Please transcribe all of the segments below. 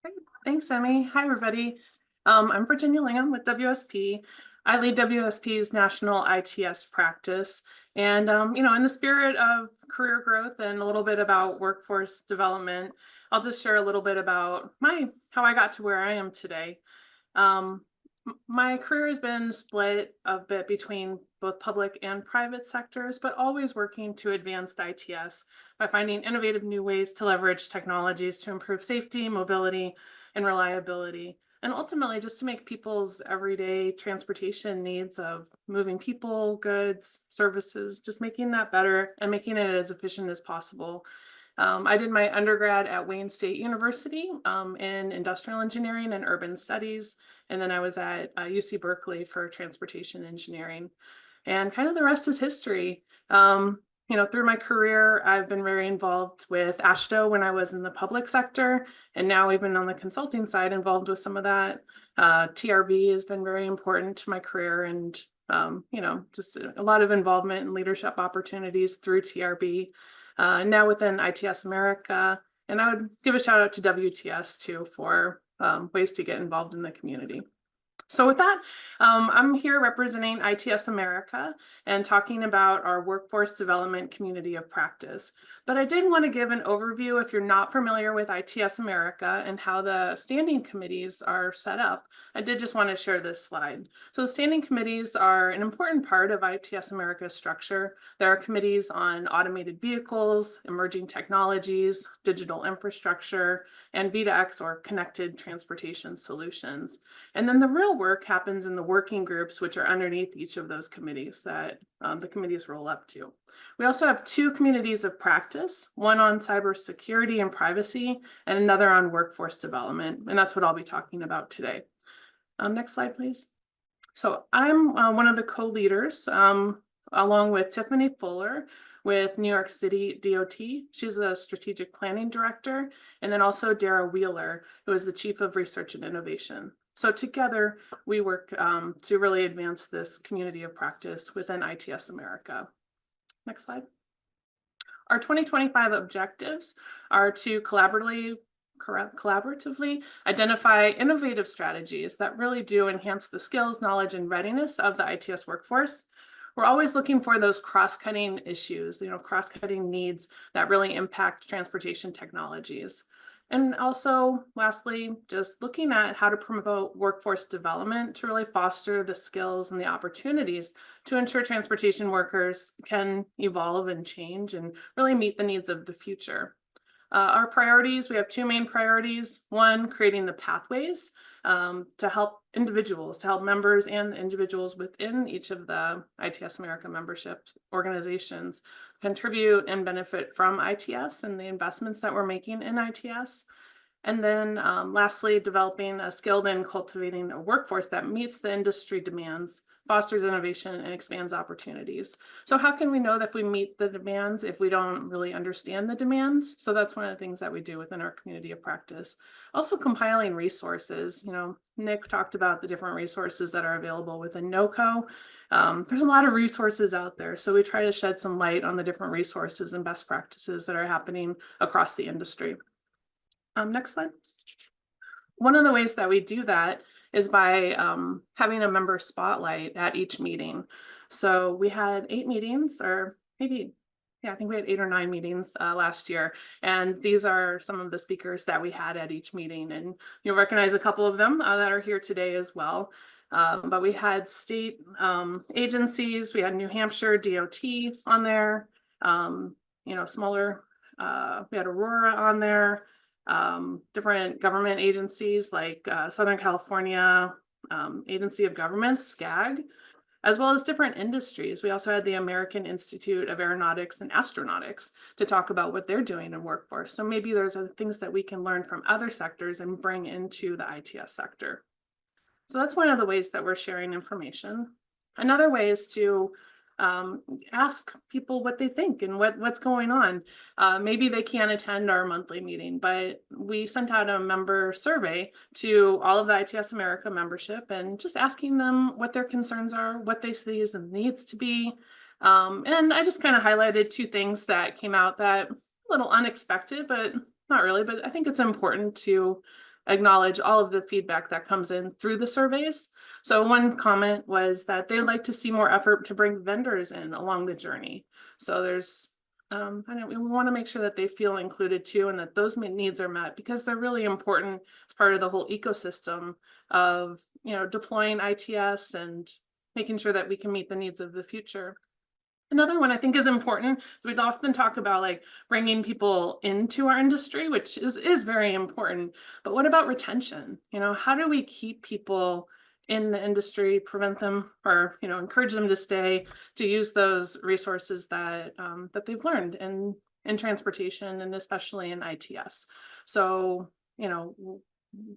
Great. Thanks, Emmy. Hi, everybody. I'm Virginia Lingham with WSP. I lead WSP's national ITS practice. And, in the spirit of career growth and a little bit about workforce development, I'll just share a little bit about how I got to where I am today. Um, my career has been split a bit between both public and private sectors, but always working to advance ITS by finding innovative new ways to leverage technologies to improve safety, mobility, and reliability, and ultimately just to make people's everyday transportation needs of moving people, goods, services, just making that better and making it as efficient as possible. I did my undergrad at Wayne State University in industrial engineering and urban studies. And then I was at UC Berkeley for transportation engineering. And kind of the rest is history. Through my career, I've been very involved with AASHTO when I was in the public sector. And now we've been on the consulting side involved with some of that. TRB has been very important to my career and, just a lot of involvement and leadership opportunities through TRB. Now within ITS America, and I would give a shout out to WTS too for ways to get involved in the community. So with that, I'm here representing ITS America and talking about our workforce development community of practice. But I did want to give an overview if you're not familiar with ITS America and how the standing committees are set up. I did just want to share this slide. So the standing committees are an important part of ITS America's structure. There are committees on automated vehicles, emerging technologies, digital infrastructure, and V2X or connected transportation solutions. And then the real work happens in the working groups, which are underneath each of those committees that the committees roll up to. We also have two communities of practice, one on cybersecurity and privacy, and another on workforce development. And that's what I'll be talking about today. Next slide, please. So I'm one of the co-leaders along with Tiffany Fuller with New York City DOT. She's a strategic planning director, and then also Dara Wheeler, who is the chief of research and innovation. So together we work to really advance this community of practice within ITS America. Next slide. Our 2025 objectives are to collaboratively identify innovative strategies that really do enhance the skills, knowledge, and readiness of the ITS workforce. We're always looking for those cross-cutting issues, cross-cutting needs that really impact transportation technologies. And also, lastly, just looking at how to promote workforce development to really foster the skills and the opportunities to ensure transportation workers can evolve and change and really meet the needs of the future. Our priorities, we have two main priorities. One, creating the pathways to help individuals, to help members and individuals within each of the ITS America membership organizations contribute and benefit from ITS and the investments that we're making in ITS. And then lastly, developing a skilled and cultivating a workforce that meets the industry demands, fosters innovation, and expands opportunities. So how can we know that if we meet the demands if we don't really understand the demands? So that's one of the things that we do within our community of practice. Also compiling resources. Nick talked about the different resources that are available within NOCO. There's a lot of resources out there. So we try to shed some light on the different resources and best practices that are happening across the industry. Next slide. One of the ways that we do that is by having a member spotlight at each meeting. So we had 8 meetings, or maybe, I think we had 8 or 9 meetings last year. And these are some of the speakers that we had at each meeting. And you'll recognize a couple of them that are here today as well. But we had state agencies, we had New Hampshire DOT on there, smaller, we had Aurora on there. Different government agencies like Southern California Agency of Governments, SCAG, as well as different industries. We also had the American Institute of Aeronautics and Astronautics to talk about what they're doing in workforce. So maybe there's other things that we can learn from other sectors and bring into the ITS sector. So that's one of the ways that we're sharing information. Another way is to ask people what they think and what's going on. Maybe they can't attend our monthly meeting, but we sent out a member survey to all of the ITS America membership and just asking them what their concerns are, what they see as needs to be. And I just kind of highlighted 2 things that came out that a little unexpected, but not really, but I think it's important to acknowledge all of the feedback that comes in through the surveys. So one comment was that they'd like to see more effort to bring vendors in along the journey. So there's, we want to make sure that they feel included too, and that those needs are met, because they're really important as part of the whole ecosystem of, deploying ITS and making sure that we can meet the needs of the future. Another one I think is important. We'd often talk about like bringing people into our industry, which is very important. But what about retention? How do we keep people in the industry, prevent them, or encourage them to stay, to use those resources that that they've learned in transportation, and especially in ITS. So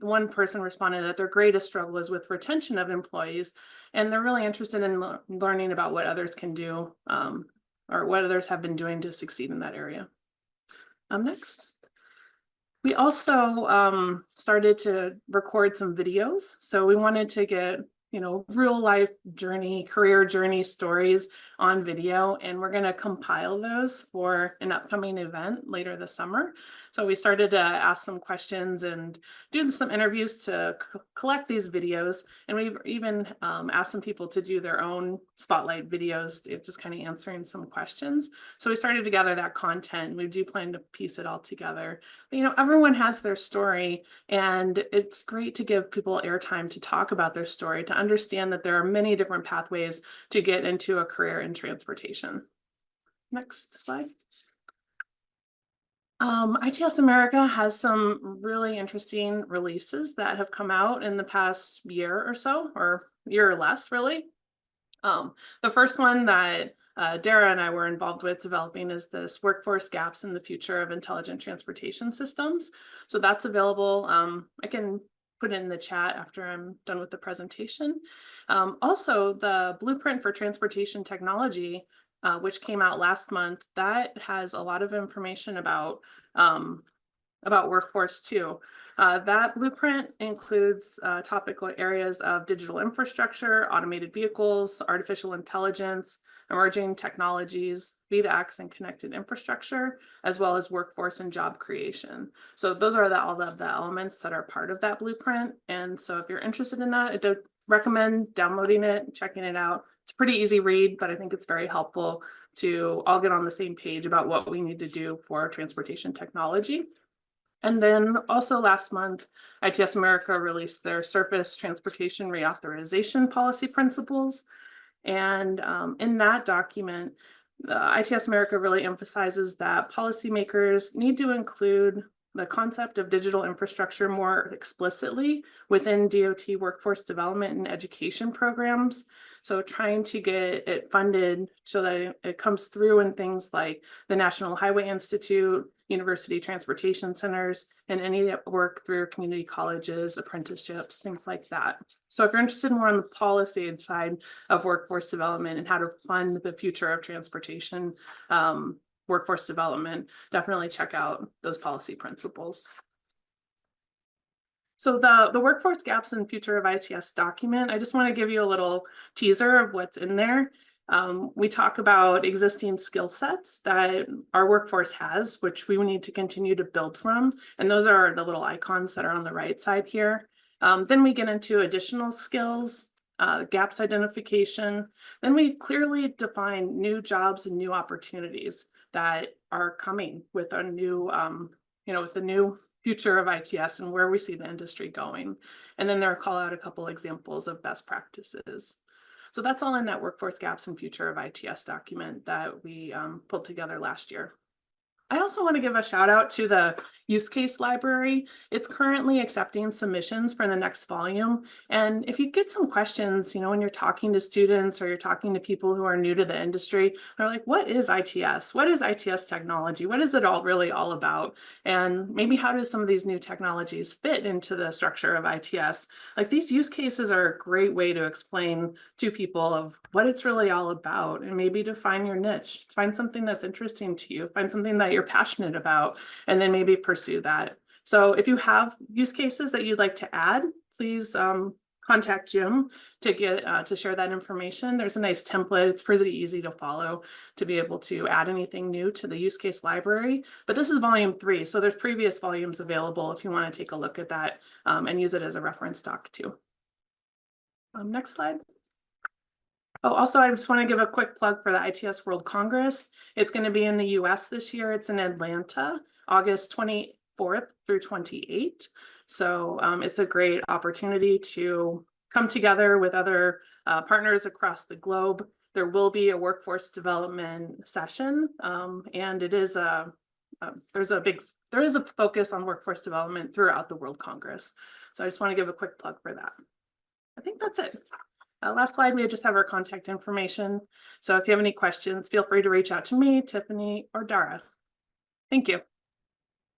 one person responded that their greatest struggle is with retention of employees, and they're really interested in learning about what others can do, or what others have been doing to succeed in that area. Next. We also started to record some videos. So we wanted to get, real life career journey stories on video, and we're going to compile those for an upcoming event later this summer. So we started to ask some questions and do some interviews to collect these videos. And we've even asked some people to do their own spotlight videos, just kind of answering some questions. So we started to gather that content. We do plan to piece it all together. But, everyone has their story, and it's great to give people airtime to talk about their story, to understand that there are many different pathways to get into a career in transportation. Next slide. ITS America has some really interesting releases that have come out in the past year or so, or year or less, really. The first one that Dara and I were involved with developing is this Workforce Gaps in the Future of Intelligent Transportation Systems. So that's available. I can put it in the chat after I'm done with the presentation. Also, the Blueprint for Transportation Technology, which came out last month, that has a lot of information about workforce too. That blueprint includes topical areas of digital infrastructure, automated vehicles, artificial intelligence, emerging technologies, V2X and connected infrastructure, as well as workforce and job creation. So those are all of the elements that are part of that blueprint. And so if you're interested in that, I do recommend downloading it, checking it out. It's a pretty easy read, but I think it's very helpful to all get on the same page about what we need to do for transportation technology. And then also last month, ITS America released their Surface Transportation Reauthorization Policy Principles. And in that document, ITS America really emphasizes that policymakers need to include the concept of digital infrastructure more explicitly within DOT workforce development and education programs. So trying to get it funded so that it comes through in things like the National Highway Institute, university transportation centers, and any that work through community colleges, apprenticeships, things like that. So if you're interested more on the policy side of workforce development and how to fund the future of transportation workforce development, definitely check out those policy principles. So the Workforce Gaps and Future of ITS document, I just want to give you a little teaser of what's in there. We talk about existing skill sets that our workforce has, which we need to continue to build from. And those are the little icons that are on the right side here. Then we get into additional skills, gaps identification. Then we clearly define new jobs and new opportunities that are coming with a new, with the new future of ITS and where we see the industry going. And then there call out a couple examples of best practices. So that's all in that Workforce Gaps and Future of ITS document that we pulled together last year. I also want to give a shout out to the use case library. It's currently accepting submissions for the next volume. And if you get some questions, when you're talking to students or you're talking to people who are new to the industry, they're like, what is ITS? What is ITS technology? What is it really all about? And maybe how do some of these new technologies fit into the structure of ITS? Like, these use cases are a great way to explain to people of what it's really all about, and maybe define your niche, find something that's interesting to you, find something that you're passionate about, and then maybe pursue that. So if you have use cases that you'd like to add, please contact Jim to get to share that information. There's a nice template. It's pretty easy to follow to be able to add anything new to the use case library. But this is volume 3, so there's previous volumes available if you want to take a look at that and use it as a reference doc too. Next slide. Oh, also, I just want to give a quick plug for the ITS World Congress. It's going to be in the US this year. It's in Atlanta, August 24th through 28th. So it's a great opportunity to come together with other partners across the globe. There will be a workforce development session, and it is there is a focus on workforce development throughout the World Congress. So I just want to give a quick plug for that. I think that's it. Last slide, we just have our contact information. So if you have any questions, feel free to reach out to me, Tiffany, or Dara. Thank you.